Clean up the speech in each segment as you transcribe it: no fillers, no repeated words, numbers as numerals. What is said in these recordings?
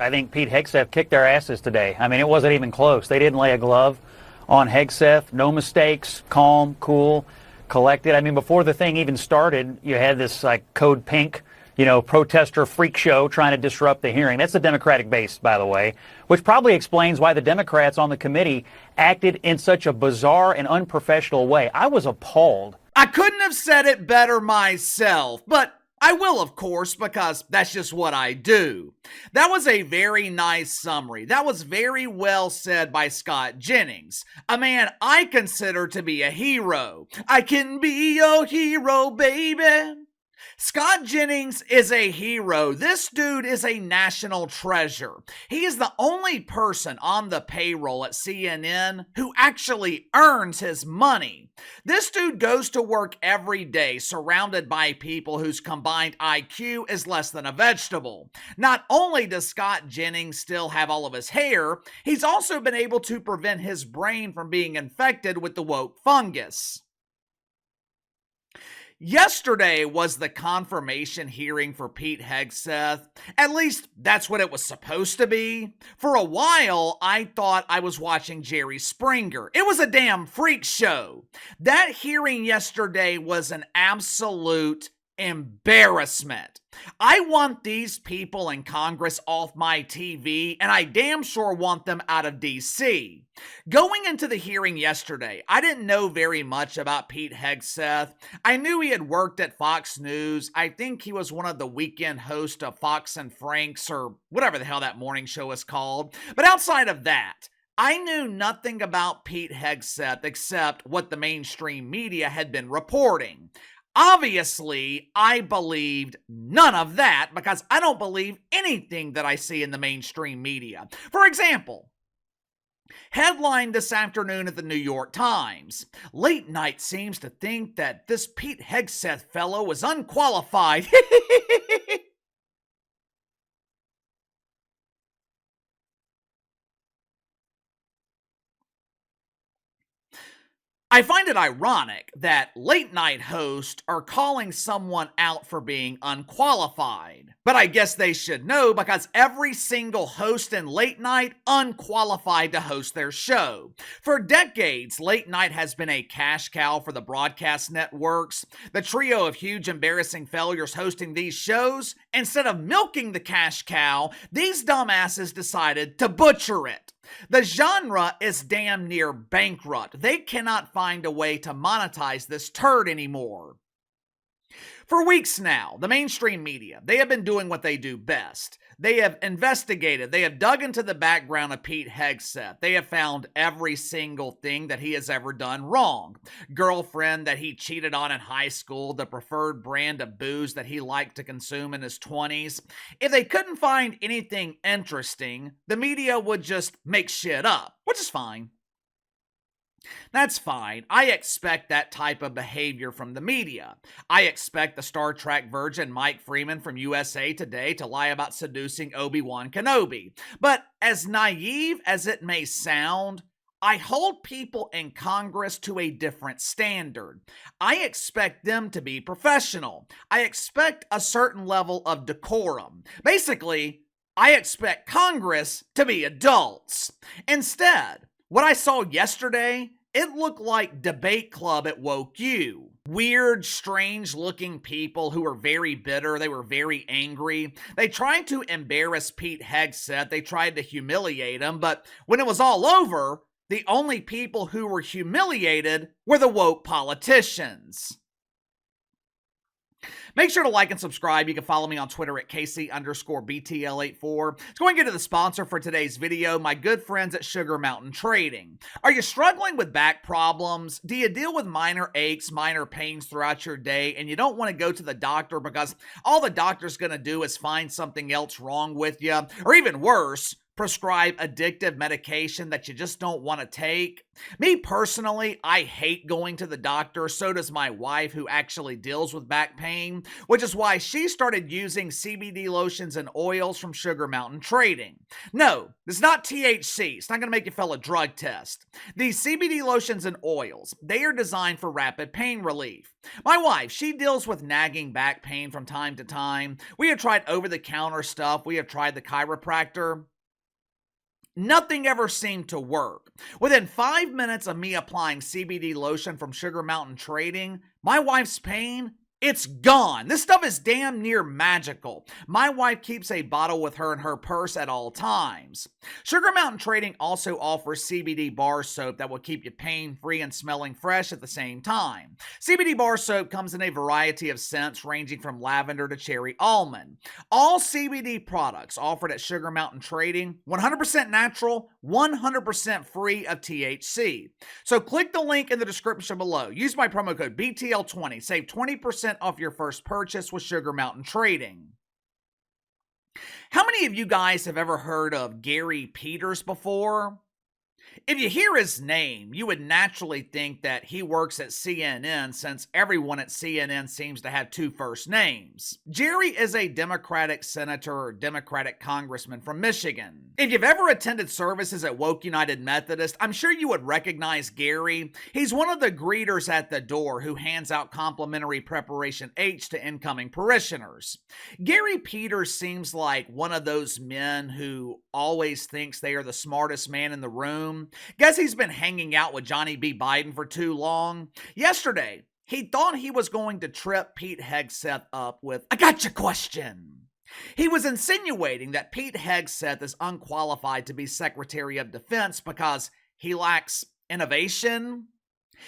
I think Pete Hegseth kicked their asses today. I mean, it wasn't even close. They didn't lay a glove on Hegseth. No mistakes, calm, cool, collected. I mean, before the thing even started, you had this like Code Pink, protester freak show trying to disrupt the hearing. That's the Democratic base, by the way, which probably explains why the Democrats on the committee acted in such a bizarre and unprofessional way. I was appalled. I couldn't have said it better myself, but I will, of course, because that's just what I do. That was a very nice summary. That was very well said by Scott Jennings, a man I consider to be a hero. I can be your hero, baby. Scott Jennings is a hero. This dude is a national treasure. He is the only person on the payroll at CNN who actually earns his money. This dude goes to work every day surrounded by people whose combined IQ is less than a vegetable. Not only does Scott Jennings still have all of his hair, he's also been able to prevent his brain from being infected with the woke fungus. Yesterday was the confirmation hearing for Pete Hegseth. At least that's what it was supposed to be. For a while, I thought I was watching Jerry Springer. It was a damn freak show. That hearing yesterday was an absolute embarrassment. I want these people in Congress off my TV, and I damn sure want them out of DC. Going into the hearing yesterday, I didn't know very much about Pete Hegseth. I knew he had worked at Fox News. I think he was one of the weekend hosts of Fox and Franks, or whatever the hell that morning show is called. But outside of that, I knew nothing about Pete Hegseth except what the mainstream media had been reporting. Obviously, I believed none of that because I don't believe anything that I see in the mainstream media. For example, headline this afternoon at the New York Times, Late Night seems to think that this Pete Hegseth fellow is unqualified. I find it ironic that late night hosts are calling someone out for being unqualified. But I guess they should know because every single host in late night unqualified to host their show. For decades, late night has been a cash cow for the broadcast networks. The trio of huge embarrassing failures hosting these shows, instead of milking the cash cow, these dumbasses decided to butcher it. The genre is damn near bankrupt. They cannot find a way to monetize this turd anymore. For weeks now, the mainstream media, they have been doing what they do best. They have investigated, they have dug into the background of Pete Hegseth. They have found every single thing that he has ever done wrong. Girlfriend that he cheated on in high school, the preferred brand of booze that he liked to consume in his 20s. If they couldn't find anything interesting, the media would just make shit up, which is fine. That's fine. I expect that type of behavior from the media. I expect the Star Trek virgin Mike Freeman from USA Today to lie about seducing Obi-Wan Kenobi. But as naive as it may sound, I hold people in Congress to a different standard. I expect them to be professional. I expect a certain level of decorum. Basically, I expect Congress to be adults. Instead, what I saw yesterday, it looked like debate club at Woke U. Weird, strange-looking people who were very bitter. They were very angry. They tried to embarrass Pete Hegseth. They tried to humiliate him. But when it was all over, the only people who were humiliated were the woke politicians. Make sure to like and subscribe. You can follow me on Twitter at KC_BTL84. Let's go and get to the sponsor for today's video, my good friends at Sugar Mountain Trading. Are you struggling with back problems? Do you deal with minor aches, minor pains throughout your day, and you don't want to go to the doctor because all the doctor's going to do is find something else wrong with you? Or even worse, prescribe addictive medication that you just don't want to take. Me personally, I hate going to the doctor. So does my wife, who actually deals with back pain, which is why she started using CBD lotions and oils from Sugar Mountain Trading. No, it's not THC. It's not going to make you fail a drug test. These CBD lotions and oils, they are designed for rapid pain relief. My wife, she deals with nagging back pain from time to time. We have tried over-the-counter stuff. We have tried the chiropractor. Nothing ever seemed to work. Within 5 minutes of me applying CBD lotion from Sugar Mountain Trading, my wife's pain, it's gone. This stuff is damn near magical. My wife keeps a bottle with her in her purse at all times. Sugar Mountain Trading also offers CBD bar soap that will keep you pain-free and smelling fresh at the same time. CBD bar soap comes in a variety of scents ranging from lavender to cherry almond. All CBD products offered at Sugar Mountain Trading, 100% natural, 100% free of THC. So click the link in the description below. Use my promo code BTL20. Save 20% off your first purchase with Sugar Mountain Trading. How many of you guys have ever heard of Gary Peters before? If you hear his name, you would naturally think that he works at CNN, since everyone at CNN seems to have two first names. Jerry is a Democratic senator or Democratic congressman from Michigan. If you've ever attended services at Woke United Methodist, I'm sure you would recognize Gary. He's one of the greeters at the door who hands out complimentary Preparation H to incoming parishioners. Gary Peters seems like one of those men who always thinks they are the smartest man in the room. Guess he's been hanging out with Johnny B. Biden for too long. Yesterday, he thought he was going to trip Pete Hegseth up with, "I gotcha question." He was insinuating that Pete Hegseth is unqualified to be Secretary of Defense because he lacks innovation.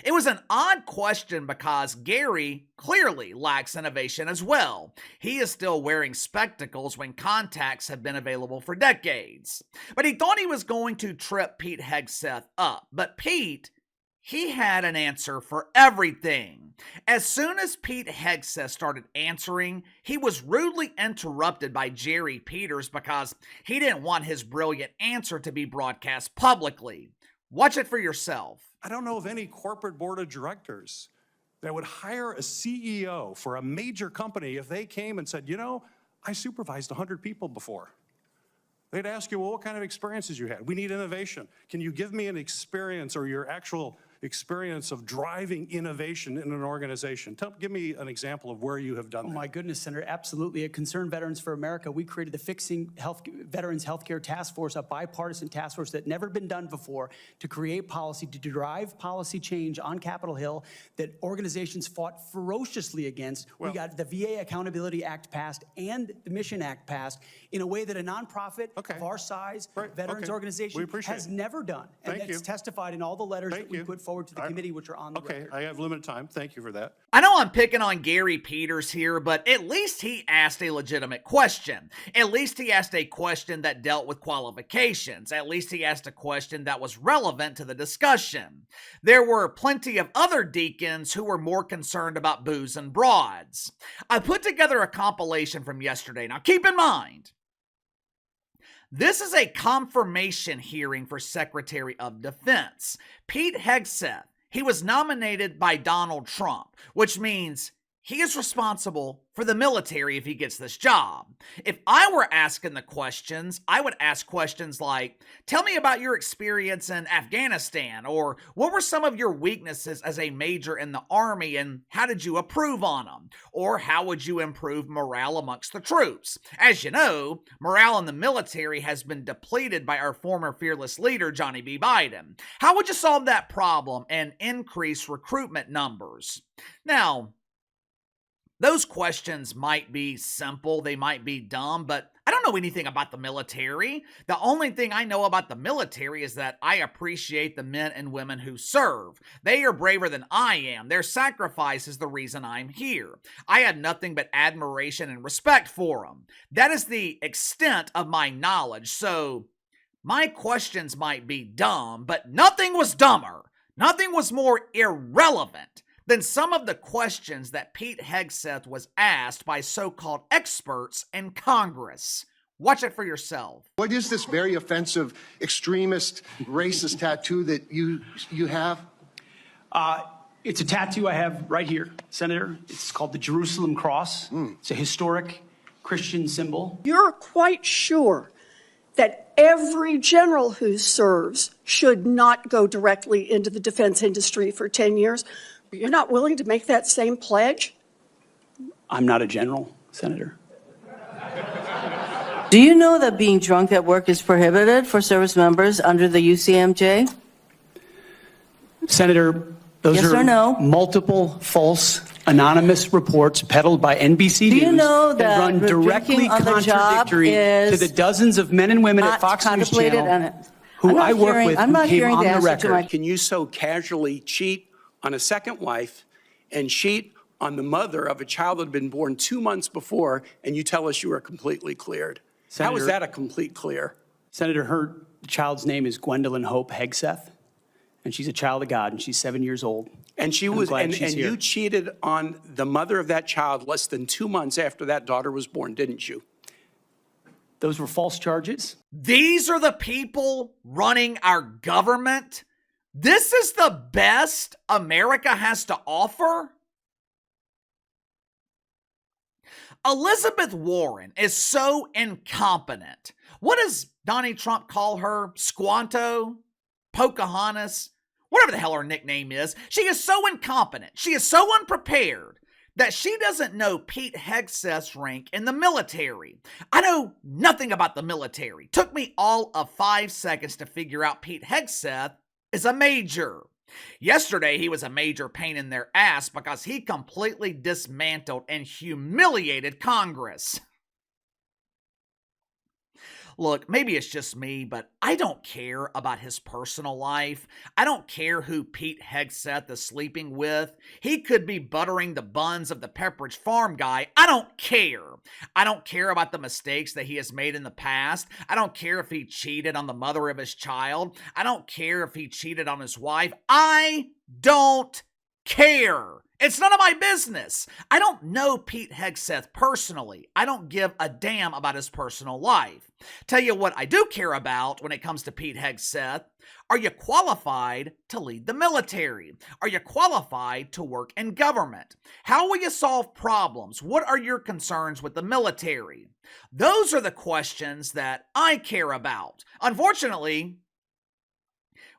It was an odd question because Gary clearly lacks innovation as well. He is still wearing spectacles when contacts have been available for decades. But he thought he was going to trip Pete Hegseth up. But Pete, he had an answer for everything. As soon as Pete Hegseth started answering, he was rudely interrupted by Jerry Peters because he didn't want his brilliant answer to be broadcast publicly. Watch it for yourself. I don't know of any corporate board of directors that would hire a CEO for a major company if they came and said, you know, I supervised 100 people before. They'd ask you, well, what kind of experiences you had? We need innovation. Can you give me an experience or your actual experience of driving innovation in an organization? Give me an example of where you have done that. Oh my goodness, Senator, absolutely. At Concerned Veterans for America, we created the Fixing Veterans Healthcare Task Force, a bipartisan task force that never been done before, to create policy, to drive policy change on Capitol Hill that organizations fought ferociously against. We got the VA Accountability Act passed and the Mission Act passed in a way that a nonprofit of our size, veterans organization, has never done. And that's testified in all the letters that we put forward to the committee, which are on the record. I have limited time. Thank you for that. I know I'm picking on Gary Peters here, but at least he asked a legitimate question. At least he asked a question that dealt with qualifications. At least he asked a question that was relevant to the discussion. There were plenty of other deacons who were more concerned about booze and broads. I put together a compilation from yesterday. Now keep in mind, this is a confirmation hearing for Secretary of Defense. Pete Hegseth, he was nominated by Donald Trump, which means he is responsible for the military if he gets this job. If I were asking the questions, I would ask questions like, tell me about your experience in Afghanistan, or what were some of your weaknesses as a major in the Army and how did you improve on them? Or how would you improve morale amongst the troops? As you know, morale in the military has been depleted by our former fearless leader, Johnny B. Biden. How would you solve that problem and increase recruitment numbers? Now, those questions might be simple, they might be dumb, but I don't know anything about the military. The only thing I know about the military is that I appreciate the men and women who serve. They are braver than I am. Their sacrifice is the reason I'm here. I have nothing but admiration and respect for them. That is the extent of my knowledge, so my questions might be dumb, but nothing was dumber. Nothing was more irrelevant than some of the questions that Pete Hegseth was asked by so-called experts in Congress. Watch it for yourself. What is this very offensive, extremist, racist tattoo that you have? It's a tattoo I have right here, Senator. It's called the Jerusalem Cross. It's a historic Christian symbol. You're quite sure that every general who serves should not go directly into the defense industry for 10 years. But you're not willing to make that same pledge? I'm not a general, Senator. Do you know that being drunk at work is prohibited for service members under the UCMJ? Senator, those Yes are or no? multiple false anonymous reports peddled by NBC Do you News know that run directly drinking on the job contradictory to is the dozens of men and women at not Fox News contemplated? Channel And who I'm not I work hearing- with I'm who not came hearing on the the answer to record. my- Can you so casually cheat on a second wife and cheat on the mother of a child that had been born 2 months before, and you tell us you are completely cleared? How is Senator- that a complete clear? Senator, her child's name is Gwendolyn Hope Hegseth, and she's a child of God, and she's 7 years old. And she I'm was, glad and she's here. you cheated on the mother of that child less than 2 months after that daughter was born, didn't you? Those were false charges. These are the people running our government? This is the best America has to offer? Elizabeth Warren is so incompetent. What does Donnie Trump call her? Squanto? Pocahontas? Whatever the hell her nickname is. She is so incompetent. She is so unprepared that she doesn't know Pete Hegseth's rank in the military. I know nothing about the military. Took me all of 5 seconds to figure out Pete Hegseth is a major. Yesterday, he was a major pain in their ass because he completely dismantled and humiliated Congress. Look, maybe it's just me, but I don't care about his personal life. I don't care who Pete Hegseth is sleeping with. He could be buttering the buns of the Pepperidge Farm guy. I don't care. I don't care about the mistakes that he has made in the past. I don't care if he cheated on the mother of his child. I don't care if he cheated on his wife. I don't care. It's none of my business. I don't know Pete Hegseth personally. I don't give a damn about his personal life. Tell you what I do care about when it comes to Pete Hegseth. Are you qualified to lead the military? Are you qualified to work in government? How will you solve problems? What are your concerns with the military? Those are the questions that I care about. Unfortunately,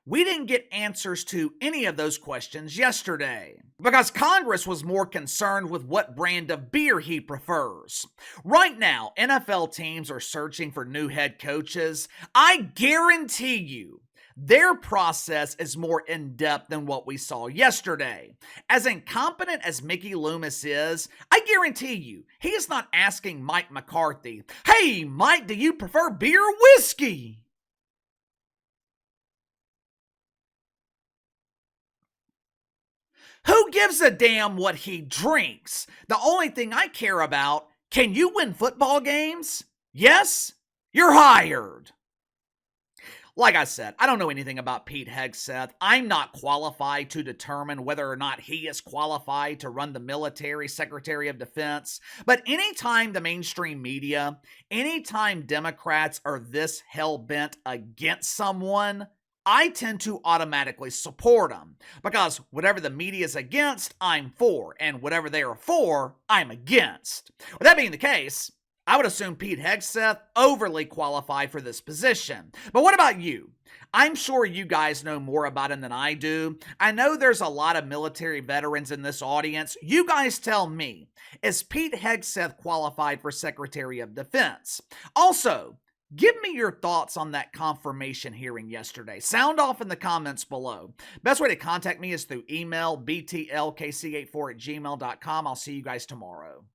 we didn't get answers to any of those questions yesterday because Congress was more concerned with what brand of beer he prefers. Right now, NFL teams are searching for new head coaches. I guarantee you, their process is more in-depth than what we saw yesterday. As incompetent as Mickey Loomis is, I guarantee you, he is not asking Mike McCarthy, "Hey, Mike, do you prefer beer or whiskey?" Who gives a damn what he drinks? The only thing I care about, can you win football games? Yes? You're hired. Like I said, I don't know anything about Pete Hegseth. I'm not qualified to determine whether or not he is qualified to run the military, Secretary of Defense. But anytime the mainstream media, anytime Democrats are this hell-bent against someone, I tend to automatically support them because whatever the media is against, I'm for, and whatever they are for, I'm against. With that being the case, I would assume Pete Hegseth overly qualified for this position. But what about you? I'm sure you guys know more about him than I do. I know there's a lot of military veterans in this audience. You guys tell me, is Pete Hegseth qualified for Secretary of Defense? Also, give me your thoughts on that confirmation hearing yesterday. Sound off in the comments below. Best way to contact me is through email, btlkc84@gmail.com. I'll see you guys tomorrow.